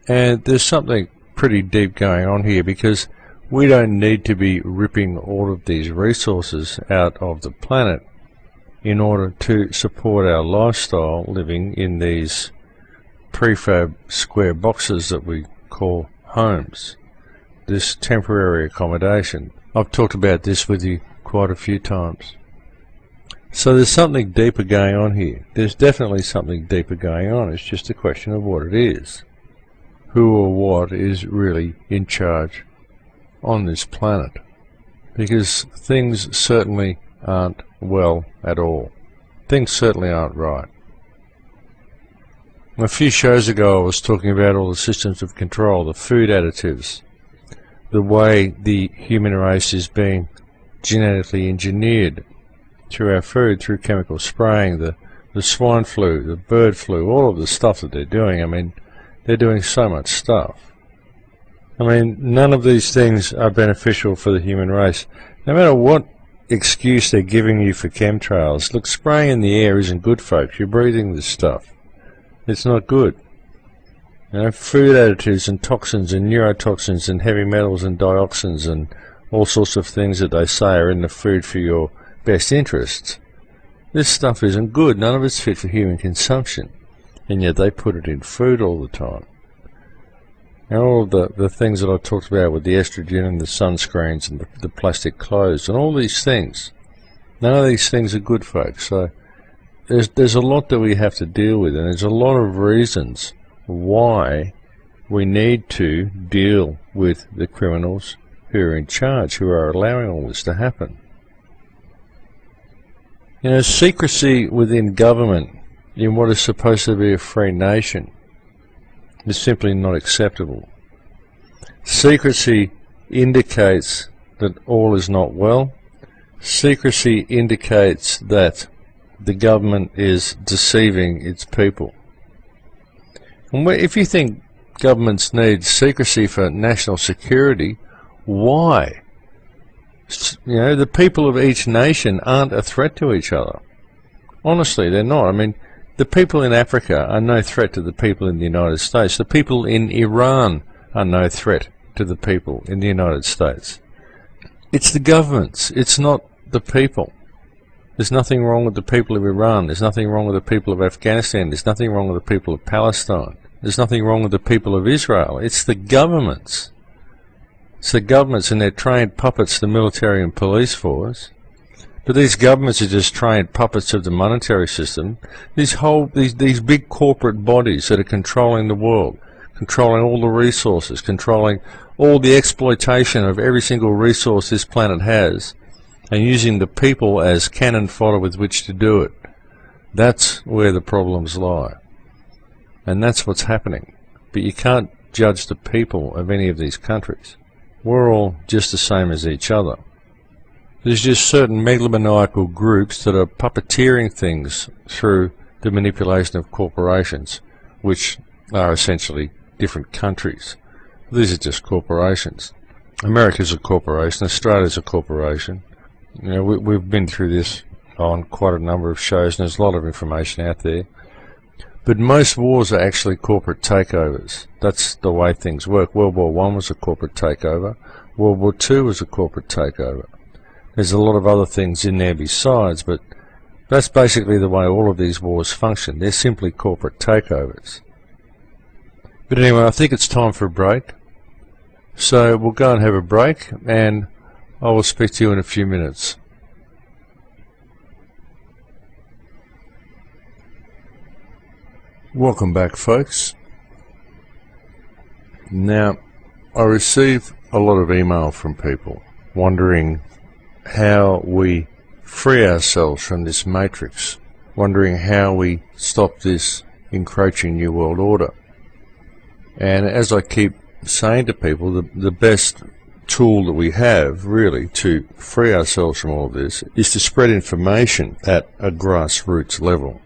And there's something pretty deep going on here, because we don't need to be ripping all of these resources out of the planet in order to support our lifestyle living in these prefab square boxes that we call homes, this temporary accommodation. I've talked about this with you quite a few times. So there's something deeper going on here. There's definitely something deeper going on. It's just a question of what it is. Who or what is really in charge on this planet? Because things certainly aren't well at all. Things certainly aren't right. A few shows ago I was talking about all the systems of control, the food additives, the way the human race is being genetically engineered through our food, through chemical spraying, the swine flu, the bird flu, all of the stuff that they're doing. I mean, they're doing so much stuff. I mean, none of these things are beneficial for the human race. No matter what excuse they're giving you for chemtrails, look, spraying in the air isn't good, folks. You're breathing this stuff. It's not good. You know, food additives and toxins and neurotoxins and heavy metals and dioxins and all sorts of things that they say are in the food for your best interests. This stuff isn't good. None of it's fit for human consumption. And yet they put it in food all the time. And all of the things that I talked about with the estrogen and the sunscreens and the plastic clothes and all these things, none of these things are good, folks. So there's a lot that we have to deal with, and there's a lot of reasons why we need to deal with the criminals who are in charge, who are allowing all this to happen. You know, secrecy within government in what is supposed to be a free nation is simply not acceptable. Secrecy indicates that all is not well. Secrecy indicates that the government is deceiving its people. And if you think governments need secrecy for national security, why? You know, the people of each nation aren't a threat to each other. Honestly, they're not. I mean, the people in Africa are no threat to the people in the United States. The people in Iran are no threat to the people in the United States. It's the governments. It's not the people. There's nothing wrong with the people of Iran. There's nothing wrong with the people of Afghanistan. There's nothing wrong with the people of Palestine. There's nothing wrong with the people of Israel. It's the governments. It's the governments and their trained puppets, the military and police force. But these governments are just trained puppets of the monetary system. These big corporate bodies that are controlling the world, controlling all the resources, controlling all the exploitation of every single resource this planet has, and using the people as cannon fodder with which to do it. That's where the problems lie. And that's what's happening. But you can't judge the people of any of these countries. We're all just the same as each other. There's just certain megalomaniacal groups that are puppeteering things through the manipulation of corporations, which are essentially different countries. These are just corporations. America's a corporation, Australia's a corporation. You know, we've been through this on quite a number of shows, and there's a lot of information out there. But most wars are actually corporate takeovers. That's the way things work. World War I was a corporate takeover. World War II was a corporate takeover. There's a lot of other things in there besides, but that's basically the way all of these wars function. They're simply corporate takeovers. But anyway, I think it's time for a break. So we'll go and have a break, and I will speak to you in a few minutes. Welcome back, folks. Now, I receive a lot of email from people wondering how we free ourselves from this matrix, wondering how we stop this encroaching New World Order. And as I keep saying to people, the best tool that we have, really, to free ourselves from all of this is to spread information at a grassroots level.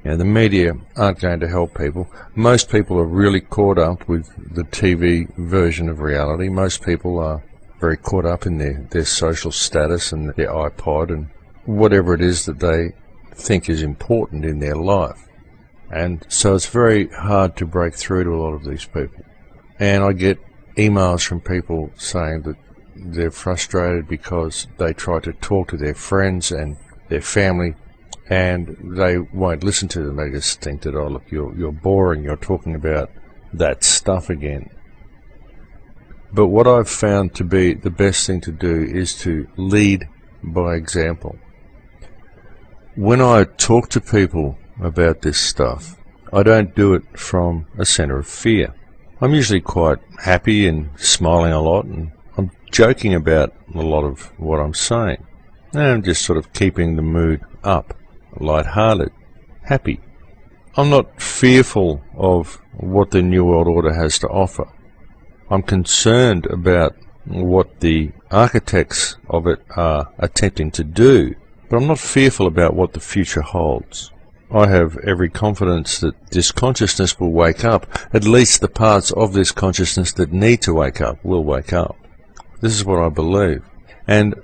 And the media aren't going to help people. Most people are really caught up with the TV version of reality. Most people are very caught up in their social status and their iPod and whatever it is that they think is important in their life. And so it's very hard to break through to a lot of these people. And I get emails from people saying that they're frustrated because they try to talk to their friends and their family and they won't listen to them. They just think that, oh look, you're boring, you're talking about that stuff again. But what I've found to be the best thing to do is to lead by example. When I talk to people about this stuff, I don't do it from a centre of fear. I'm usually quite happy and smiling a lot, and I'm joking about a lot of what I'm saying. And I'm just sort of keeping the mood up, light-hearted, happy. I'm not fearful of what the New World Order has to offer. I'm concerned about what the architects of it are attempting to do, but I'm not fearful about what the future holds. I have every confidence that this consciousness will wake up. At least the parts of this consciousness that need to wake up will wake up. This is what I believe. And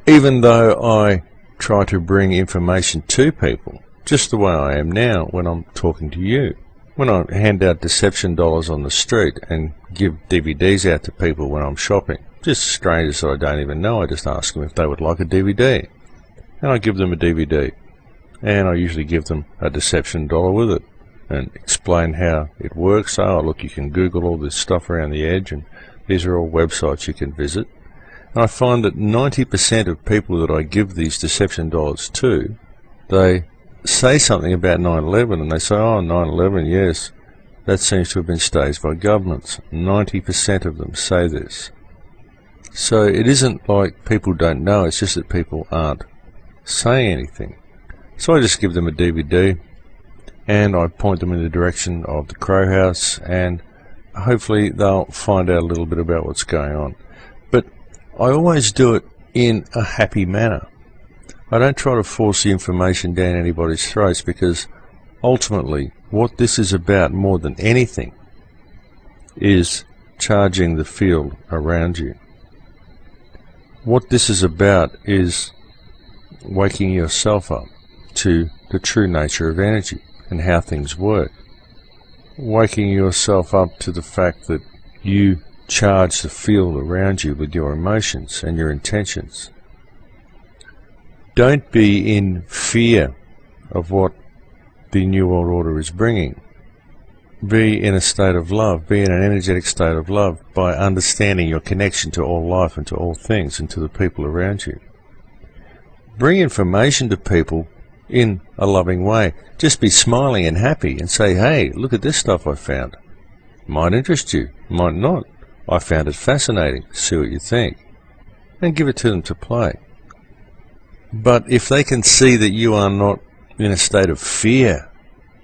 even though I try to bring information to people, just the way I am now when I'm talking to you, when I hand out deception dollars on the street and give DVDs out to people when I'm shopping, just strangers that I don't even know, I just ask them if they would like a DVD. And I give them a DVD. And I usually give them a deception dollar with it and explain how it works. Oh, look, you can Google all this stuff around the edge, and these are all websites you can visit. And I find that 90% of people that I give these deception dollars to, they say something about 9/11, and they say, oh, 9/11, yes, that seems to have been staged by governments. 90% of them say this. So it isn't like people don't know, it's just that people aren't saying anything. So I just give them a DVD and I point them in the direction of the Crow House, and hopefully they'll find out a little bit about what's going on. But I always do it in a happy manner. I don't try to force the information down anybody's throats, because ultimately what this is about more than anything is charging the field around you. What this is about is waking yourself up to the true nature of energy and how things work. Waking yourself up to the fact that you charge the field around you with your emotions and your intentions. Don't be in fear of what the New World Order is bringing. Be in a state of love, be in an energetic state of love by understanding your connection to all life and to all things and to the people around you. Bring information to people in a loving way. Just be smiling and happy and say, hey, look at this stuff I found. Might interest you, might not. I found it fascinating. See what you think. And give it to them to play. But if they can see that you are not in a state of fear,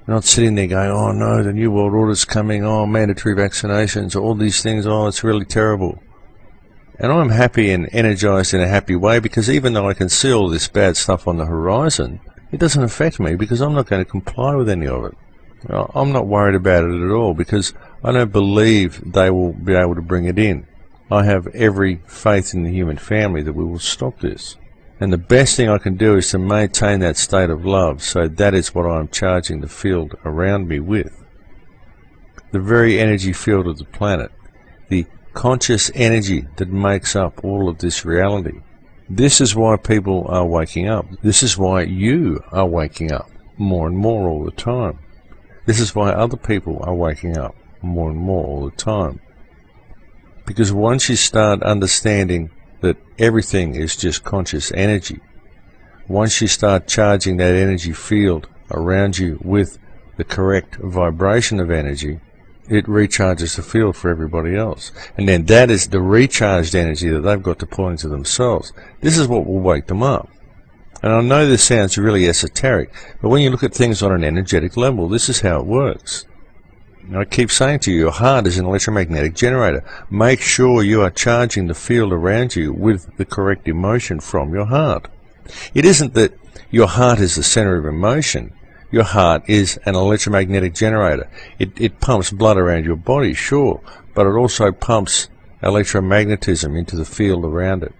not sitting there going, oh no, the New World Order's coming, oh, mandatory vaccinations, all these things, oh, it's really terrible. And I'm happy and energized in a happy way, because even though I can see all this bad stuff on the horizon, it doesn't affect me, because I'm not going to comply with any of it. I'm not worried about it at all, because I don't believe they will be able to bring it in. I have every faith in the human family that we will stop this. And the best thing I can do is to maintain that state of love, so that is what I'm charging the field around me with. The very energy field of the planet, the conscious energy that makes up all of this reality. This is why people are waking up. This is why you are waking up more and more all the time. This is why other people are waking up more and more all the time. Because once you start understanding that everything is just conscious energy, once you start charging that energy field around you with the correct vibration of energy, it recharges the field for everybody else. And then that is the recharged energy that they've got to pour into themselves. This is what will wake them up. And I know this sounds really esoteric, but when you look at things on an energetic level, this is how it works. And I keep saying to you, your heart is an electromagnetic generator. Make sure you are charging the field around you with the correct emotion from your heart. It isn't that your heart is the center of emotion. Your heart is an electromagnetic generator. It pumps blood around your body, sure, but it also pumps electromagnetism into the field around it.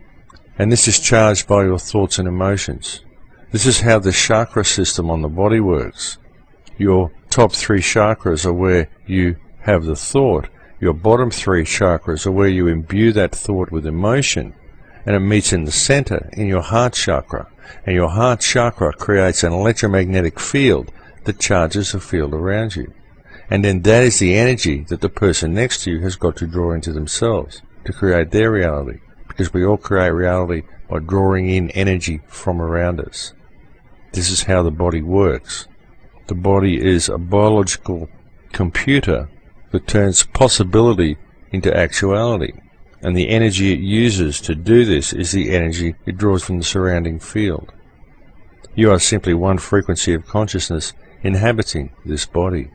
And this is charged by your thoughts and emotions. This is how the chakra system on the body works. Your top 3 chakras are where you have the thought, Your bottom 3 chakras are where you imbue that thought with emotion, and it meets in the center, in your heart chakra. And your heart chakra creates an electromagnetic field that charges the field around you. And then that is the energy that the person next to you has got to draw into themselves to create their reality. Because we all create reality by drawing in energy from around us. This is how the body works. The body is a biological computer that turns possibility into actuality. And the energy it uses to do this is the energy it draws from the surrounding field. You are simply one frequency of consciousness inhabiting this body.